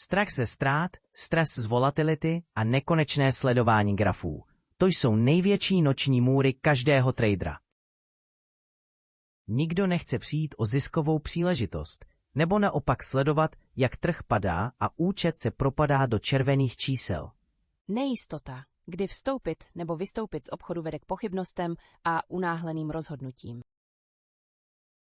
Strach ze ztrát, stres z volatility a nekonečné sledování grafů. To jsou největší noční můry každého tradera. Nikdo nechce přijít o ziskovou příležitost, nebo naopak sledovat, jak trh padá a účet se propadá do červených čísel. Nejistota, kdy vstoupit nebo vystoupit z obchodu vede k pochybnostem a unáhleným rozhodnutím.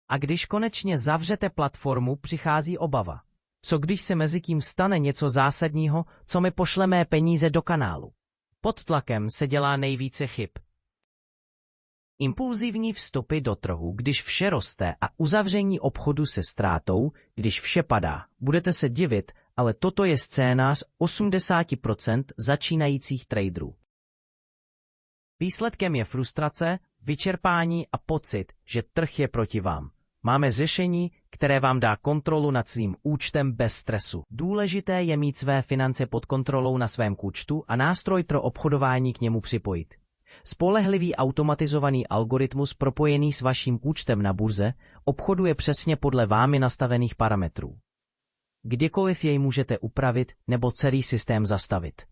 A když konečně zavřete platformu, přichází obava. Co když se mezitím stane něco zásadního, co mi pošle mé peníze do kanálu? Pod tlakem se dělá nejvíce chyb. Impulzivní vstupy do trhu, když vše roste, a uzavření obchodu se ztrátou, když vše padá. Budete se divit, ale toto je scénář 80% začínajících traderů. Výsledkem je frustrace, vyčerpání a pocit, že trh je proti vám. Máme řešení, které vám dá kontrolu nad svým účtem bez stresu. Důležité je mít své finance pod kontrolou na svém účtu a nástroj pro obchodování k němu připojit. Spolehlivý automatizovaný algoritmus propojený s vaším účtem na burze obchoduje přesně podle vámi nastavených parametrů. Kdykoliv jej můžete upravit nebo celý systém zastavit.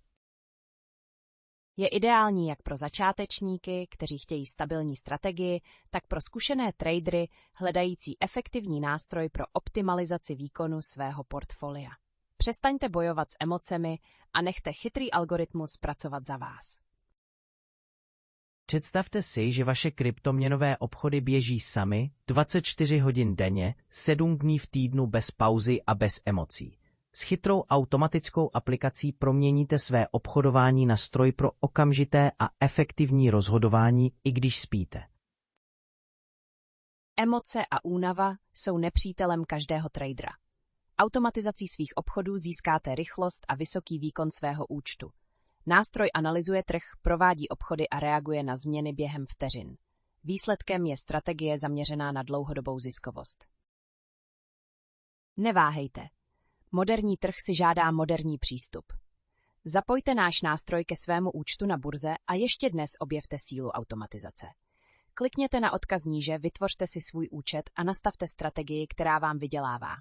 Je ideální jak pro začátečníky, kteří chtějí stabilní strategii, tak pro zkušené tradery hledající efektivní nástroj pro optimalizaci výkonu svého portfolia. Přestaňte bojovat s emocemi a nechte chytrý algoritmus pracovat za vás. Představte si, že vaše kryptoměnové obchody běží sami 24 hodin denně, 7 dní v týdnu bez pauzy a bez emocí. S chytrou automatickou aplikací proměníte své obchodování na stroj pro okamžité a efektivní rozhodování, i když spíte. Emoce a únava jsou nepřítelem každého tradera. Automatizací svých obchodů získáte rychlost a vysoký výkon svého účtu. Nástroj analyzuje trh, provádí obchody a reaguje na změny během vteřin. Výsledkem je strategie zaměřená na dlouhodobou ziskovost. Neváhejte. Moderní trh si žádá moderní přístup. Zapojte náš nástroj ke svému účtu na burze a ještě dnes objevte sílu automatizace. Klikněte na odkaz níže, vytvořte si svůj účet a nastavte strategii, která vám vydělává.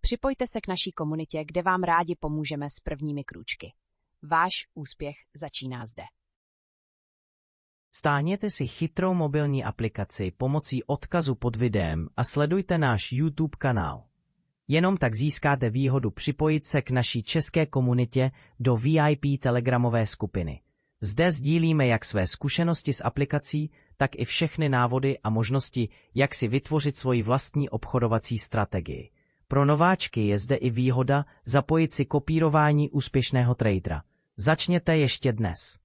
Připojte se k naší komunitě, kde vám rádi pomůžeme s prvními krůčky. Váš úspěch začíná zde. Stáhněte si chytrou mobilní aplikaci pomocí odkazu pod videem a sledujte náš YouTube kanál. Jenom tak získáte výhodu připojit se k naší české komunitě do VIP telegramové skupiny. Zde sdílíme jak své zkušenosti s aplikací, tak i všechny návody a možnosti, jak si vytvořit svoji vlastní obchodovací strategii. Pro nováčky je zde i výhoda zapojit si kopírování úspěšného tradera. Začněte ještě dnes.